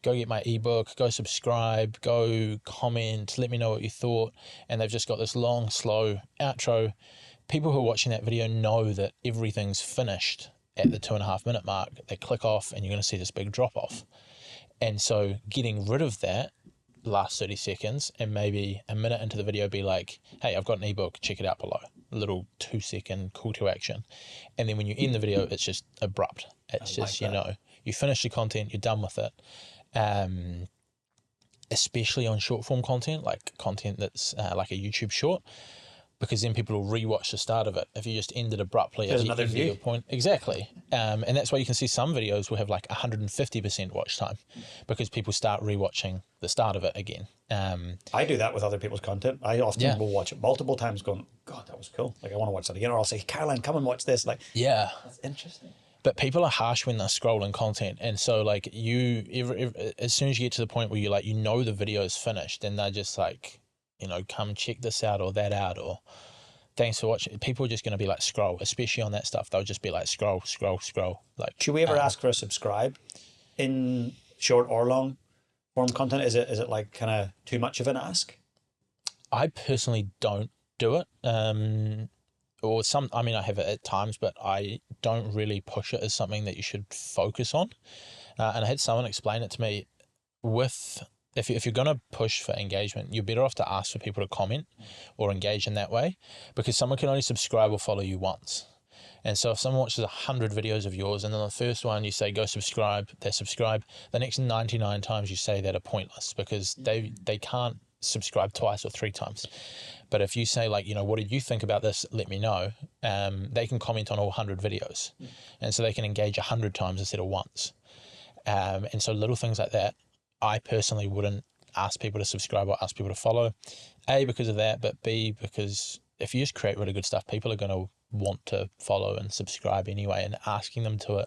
Go get my ebook, go subscribe, go comment, let me know what you thought. And they've just got this long, slow outro. People who are watching that video know that everything's finished at the 2.5 minute mark. They click off and you're going to see this big drop off. And so getting rid of that last 30 seconds and maybe a minute into the video be like, hey, I've got an ebook, check it out below. A little 2-second call to action. And then when you end the video, it's just abrupt. It's just, you know, you finish your content, you're done with it. Especially on short form content, like content that's like a YouTube short, because then people will rewatch the start of it. If you just end it abruptly at the end of your point. Exactly. And that's why you can see some videos will have like 150% watch time because people start rewatching the start of it again. I do that with other people's content. I often will watch it multiple times going, God, that was cool. Like I want to watch that again. Or I'll say, Caroline, come and watch this. Like, yeah, that's interesting. But people are harsh when they're scrolling content. And so like as soon as you get to the point where you like, you know, the video is finished and they're just like, you know, come check this out or that out, or thanks for watching. People are just going to be like, scroll, especially on that stuff. They'll just be like, scroll. Like, should we ever ask for a subscribe in short or long form content? Is it like kind of too much of an ask? I personally don't do it. I mean, I have it at times, but I don't really push it as something that you should focus on. And I had someone explain it to me if you're going to push for engagement, you're better off to ask for people to comment or engage in that way, because someone can only subscribe or follow you once. And so if someone watches 100 videos of yours and then the first one you say, go subscribe, they subscribe, the next 99 times you say that are pointless because they can't subscribe twice or 3 times. But if you say like, you know, what did you think about this? Let me know. They can comment on all 100 videos. And so they can engage 100 times instead of once. And so little things like that, I personally wouldn't ask people to subscribe or ask people to follow. A, because of that, but B, because if you just create really good stuff, people are going to want to follow and subscribe anyway, and asking them to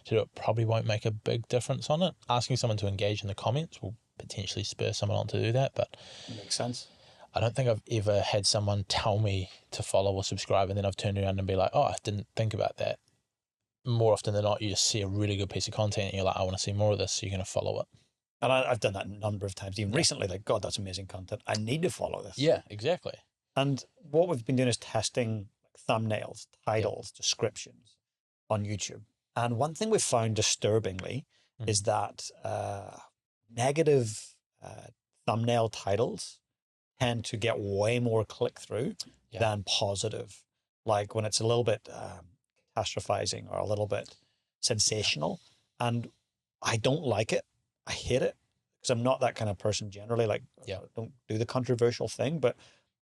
do it probably won't make a big difference on it. Asking someone to engage in the comments will potentially spur someone on to do that, but that makes sense. I don't think I've ever had someone tell me to follow or subscribe and then I've turned around and be like, oh, I didn't think about that. More often than not, you just see a really good piece of content and you're like, I want to see more of this, so you're going to follow it. And I've done that a number of times, even recently, like, God, that's amazing content. I need to follow this. Yeah, exactly. And what we've been doing is testing thumbnails, titles, descriptions on YouTube. And one thing we've found disturbingly is that negative thumbnail titles tend to get way more click through than positive. Like when it's a little bit catastrophizing or a little bit sensational. And I don't like it. I hate it because I'm not that kind of person generally. Like, I don't do the controversial thing, but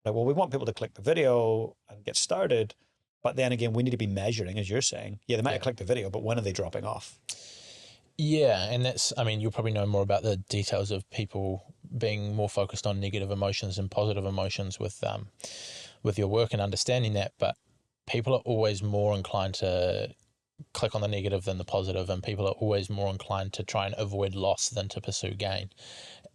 like, well, we want people to click the video and get started. But then again, we need to be measuring, as you're saying. Yeah, they might have clicked the video, but when are they dropping off? Yeah, and that's, I mean, you'll probably know more about the details of people being more focused on negative emotions and positive emotions with your work and understanding that. But people are always more inclined to click on the negative than the positive, and people are always more inclined to try and avoid loss than to pursue gain.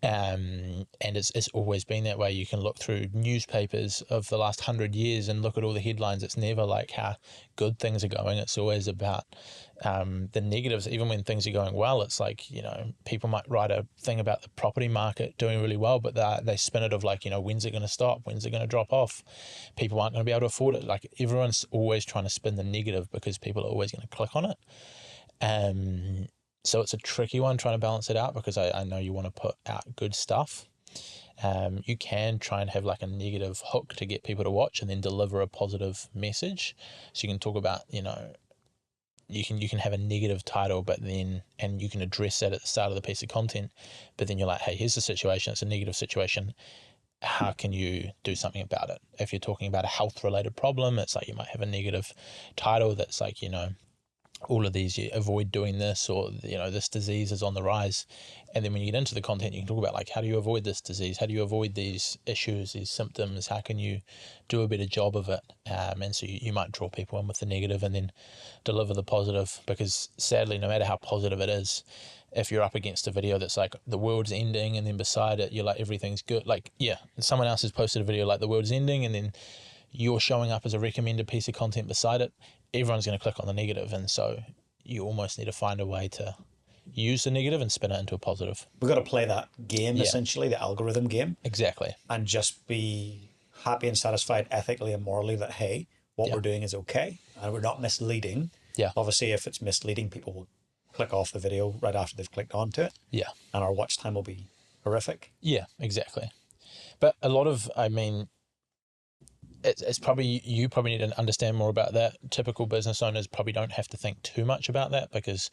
And it's always been that way. You can look through newspapers of the last 100 years and look at all the headlines. It's never like how good things are going. It's always about the negatives. Even when things are going well, it's like, you know, people might write a thing about the property market doing really well, but they spin it of like, you know, when's it going to stop? When's it going to drop off? People aren't going to be able to afford it. Like, everyone's always trying to spin the negative because people are always going to click on it. So it's a tricky one trying to balance it out, because I know you want to put out good stuff. You can try and have like a negative hook to get people to watch and then deliver a positive message. So you can talk about, you know, you can have a negative title, but then, and you can address that at the start of the piece of content, but then you're like, hey, here's the situation, it's a negative situation, how can you do something about it? If you're talking about a health related problem, it's like you might have a negative title that's like, all of these, you avoid doing this, or this disease is on the rise. And then when you get into the content, you can talk about like, how do you avoid this disease, how do you avoid these issues, these symptoms, how can you do a better job of it? And so you might draw people in with the negative and then deliver the positive, because sadly, no matter how positive it is, if you're up against a video that's like the world's ending, and then beside it you're like everything's good, like, yeah, someone else has posted a video like the world's ending, and then you're showing up as a recommended piece of content beside it, everyone's going to click on the negative. And so you almost need to find a way to use the negative and spin it into a positive. We've got to play that game, Yeah. essentially, the algorithm game. Exactly. And just be happy and satisfied ethically and morally that, hey, what we're doing is okay and we're not misleading. Yeah. Obviously, if it's misleading, people will click off the video right after they've clicked onto it. Yeah. And our watch time will be horrific. Yeah, exactly. But a lot of, it's probably, you probably need to understand more about that. Typical business owners probably don't have to think too much about that, because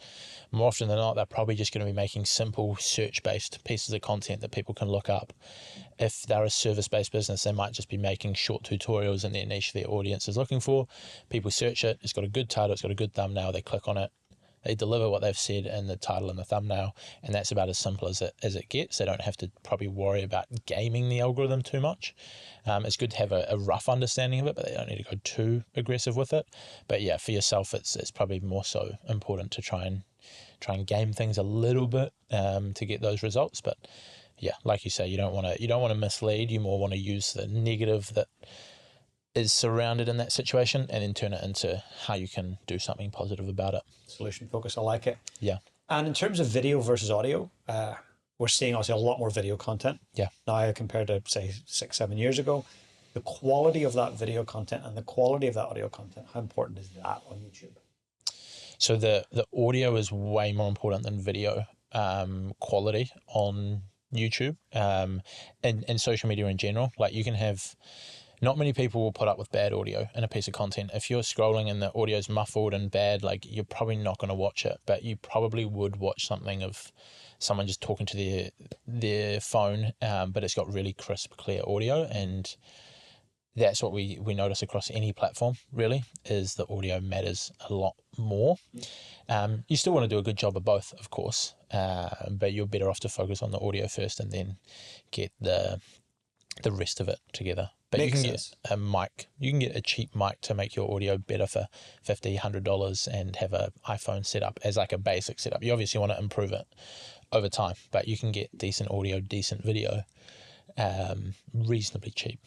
more often than not, they're probably just going to be making simple search-based pieces of content that people can look up. If they're a service-based business, they might just be making short tutorials in their niche their audience is looking for. People search it, it's got a good title, it's got a good thumbnail, they click on it, they deliver what they've said in the title and the thumbnail, and that's about as simple as it gets. They don't have to probably worry about gaming the algorithm too much. It's good to have a rough understanding of it, but they don't need to go too aggressive with it. But yeah, for yourself, it's probably more so important to try and game things a little bit to get those results. But yeah, like you say, you don't want to mislead. You more want to use the negative that is surrounded in that situation and then turn it into how you can do something positive about it. Solution focus, I like it. Yeah. And in terms of video versus audio, we're seeing obviously a lot more video content now compared to, say, 6-7 years ago. The quality of that video content and the quality of that audio content, how important is that on YouTube? So the audio is way more important than video quality on YouTube and social media in general. Like, you can have, not many people will put up with bad audio in a piece of content. If you're scrolling and the audio's muffled and bad, like, you're probably not going to watch it, but you probably would watch something of someone just talking to their phone, but it's got really crisp, clear audio. And that's what we notice across any platform, really, is the audio matters a lot more. You still want to do a good job of both, of course, but you're better off to focus on the audio first and then get the rest of it together. But Makes you can sense. get a mic, you can get a cheap mic to make your audio better for $50, $100 and have an iPhone set up as like a basic setup. You obviously want to improve it over time, but you can get decent audio, decent video reasonably cheap.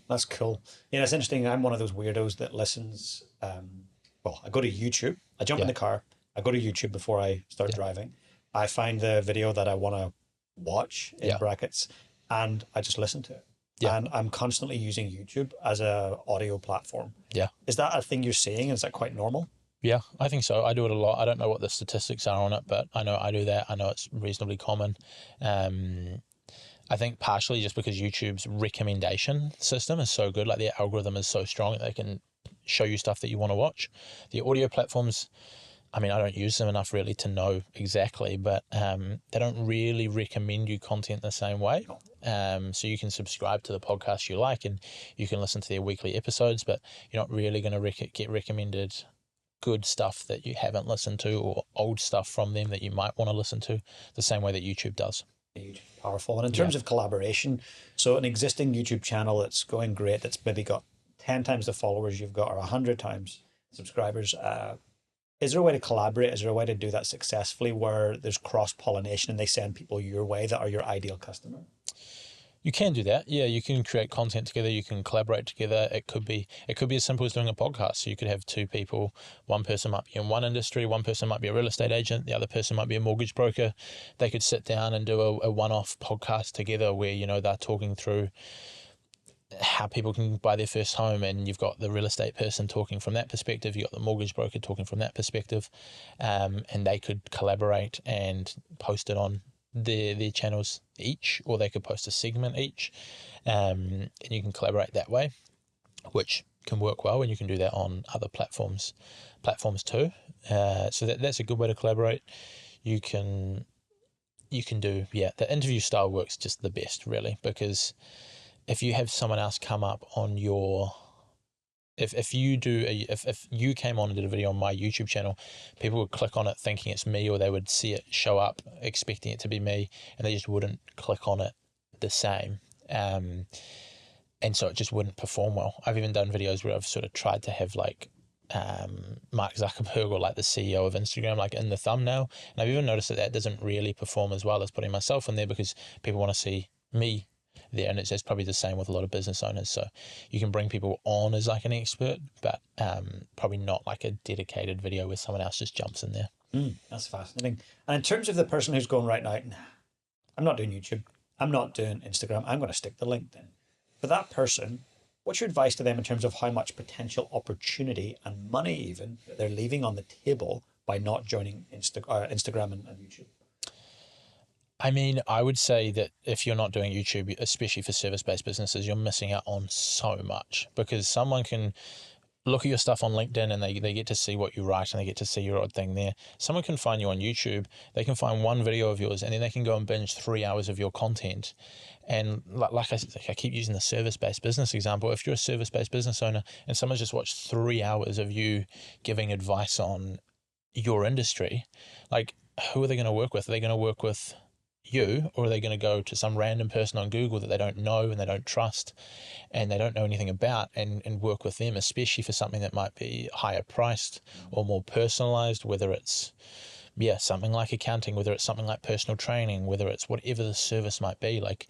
That's cool. You know, it's interesting. I'm one of those weirdos that listens. Well, I go to YouTube. I jump in the car. I go to YouTube before I start driving. I find the video that I want to watch in brackets, and I just listen to it. Yeah. And I'm constantly using YouTube as a audio platform. Yeah. Is that a thing you're seeing? Is that quite normal? Yeah, I think so. I do it a lot. I don't know what the statistics are on it, but I know I do that. I know it's reasonably common. I think partially just because YouTube's recommendation system is so good, like their algorithm is so strong that they can show you stuff that you want to watch. The audio platforms, I mean, I don't use them enough really to know exactly, but they don't really recommend you content the same way. So you can subscribe to the podcast you like and you can listen to their weekly episodes, but you're not really going to get recommended good stuff that you haven't listened to or old stuff from them that you might want to listen to the same way that YouTube does. Powerful. And in terms of collaboration, so an existing YouTube channel that's going great, that's maybe got 10 times the followers you've got or 100 times subscribers, is there a way to collaborate? Is there a way to do that successfully where there's cross-pollination and they send people your way that are your ideal customer? You can do that. Yeah, you can create content together. You can collaborate together. It could be as simple as doing a podcast. So you could have two people. One person might be in one industry. One person might be a real estate agent. The other person might be a mortgage broker. They could sit down and do a one-off podcast together where, you know, they're talking through how people can buy their first home, and you've got the real estate person talking from that perspective. You've got the mortgage broker talking from that perspective, and they could collaborate and post it on their channels each, or they could post a segment each, and you can collaborate that way, which can work well, and you can do that on other platforms too. So that's a good way to collaborate. You can do, the interview style works just the best, really, because if you have someone else come up on your, if you came on and did a video on my YouTube channel, people would click on it thinking it's me, or they would see it show up expecting it to be me, and they just wouldn't click on it the same. And so it just wouldn't perform well. I've even done videos where I've sort of tried to have like Mark Zuckerberg or like the CEO of Instagram like in the thumbnail, and I've even noticed that doesn't really perform as well as putting myself in there, because people want to see me there, and it's probably the same with a lot of business owners. So you can bring people on as like an expert, but probably not like a dedicated video where someone else just jumps in there. That's fascinating. And in terms of the person who's going right now, nah, I'm not doing YouTube, I'm not doing Instagram, I'm going to stick to LinkedIn. For that person, what's your advice to them in terms of how much potential opportunity and money even that they're leaving on the table by not joining Instagram and YouTube? I mean, I would say that if you're not doing YouTube, especially for service-based businesses, you're missing out on so much, because someone can look at your stuff on LinkedIn and they get to see what you write and they get to see your odd thing there. Someone can find you on YouTube, they can find one video of yours, and then they can go and binge 3 hours of your content. And like I keep using the service-based business example. If you're a service-based business owner and someone's just watched 3 hours of you giving advice on your industry, like, who are they going to work with? Are they going to work with you, or are they going to go to some random person on Google that they don't know and they don't trust and they don't know anything about, and work with them, especially for something that might be higher priced or more personalized, whether it's something like accounting, whether it's something like personal training, whether it's whatever the service might be. Like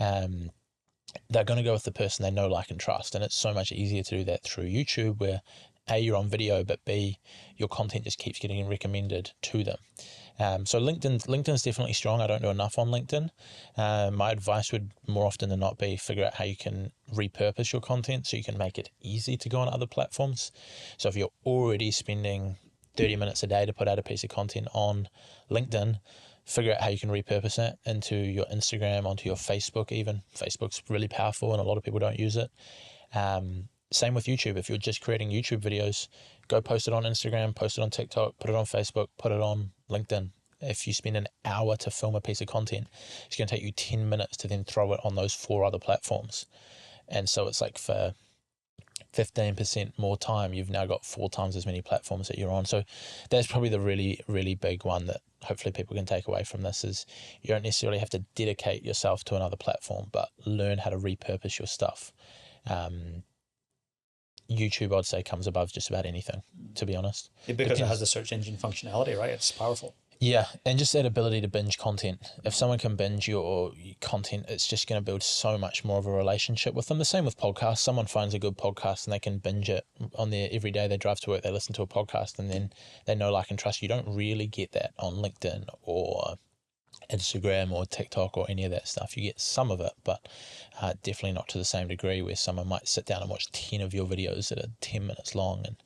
they're going to go with the person they know, like, and trust. And it's so much easier to do that through YouTube, where A, you're on video, but B, your content just keeps getting recommended to them. So LinkedIn's definitely strong. I don't do enough on LinkedIn. My advice would more often than not be figure out how you can repurpose your content so you can make it easy to go on other platforms. So if you're already spending 30 minutes a day to put out a piece of content on LinkedIn, figure out how you can repurpose it into your Instagram, onto your Facebook even. Facebook's really powerful and a lot of people don't use it. Same with YouTube. If you're just creating YouTube videos, go post it on Instagram, post it on TikTok, put it on Facebook, put it on LinkedIn. If you spend an hour to film a piece of content, it's going to take you 10 minutes to then throw it on those 4 other platforms. And so it's like for 15% more time, you've now got 4 times as many platforms that you're on. So that's probably the really, really big one that hopefully people can take away from this, is you don't necessarily have to dedicate yourself to another platform, but learn how to repurpose your stuff. YouTube, I'd say, comes above just about anything, to be honest. Because it has the search engine functionality, right? It's powerful. Yeah, and just that ability to binge content. If someone can binge your content, it's just going to build so much more of a relationship with them. The same with podcasts. Someone finds a good podcast and they can binge it on there every day. They drive to work, they listen to a podcast, and then they know, like, and trust. You don't really get that on LinkedIn or Instagram or TikTok or any of that stuff. You get some of it, but definitely not to the same degree, where someone might sit down and watch 10 of your videos that are 10 minutes long, and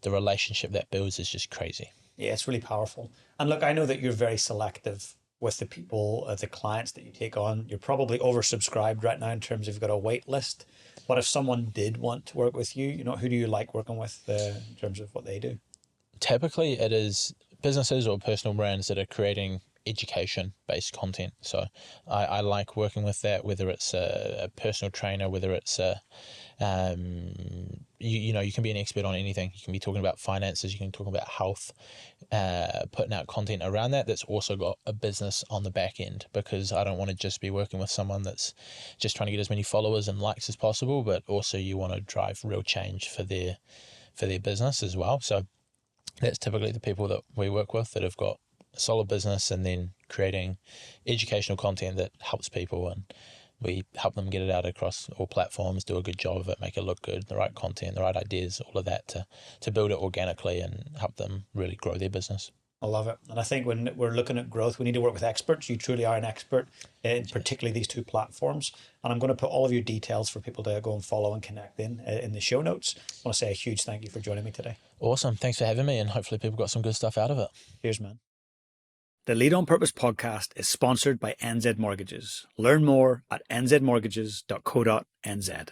the relationship that builds is just crazy. Yeah, it's really powerful. And look, I know that you're very selective with the people, the clients that you take on. You're probably oversubscribed right now in terms of you've got a wait list. But if someone did want to work with you, who do you like working with in terms of what they do? Typically, it is businesses or personal brands that are creating education-based content. So I like working with that, whether it's a personal trainer, whether it's you can be an expert on anything. You can be talking about finances, you can talk about health, putting out content around that's also got a business on the back end, because I don't want to just be working with someone that's just trying to get as many followers and likes as possible, but also you want to drive real change for their business as well. So that's typically the people that we work with that have got a solid business and then creating educational content that helps people, and we help them get it out across all platforms, do a good job of it, make it look good, the right content, the right ideas, all of that to build it organically and help them really grow their business. I love it. And I think when we're looking at growth, we need to work with experts. You truly are an expert in particularly these 2 platforms. And I'm going to put all of your details for people to go and follow and connect in the show notes. I want to say a huge thank you for joining me today. Awesome. Thanks for having me, and hopefully people got some good stuff out of it. Cheers, man. The Lead on Purpose podcast is sponsored by NZ Mortgages. Learn more at nzmortgages.co.nz.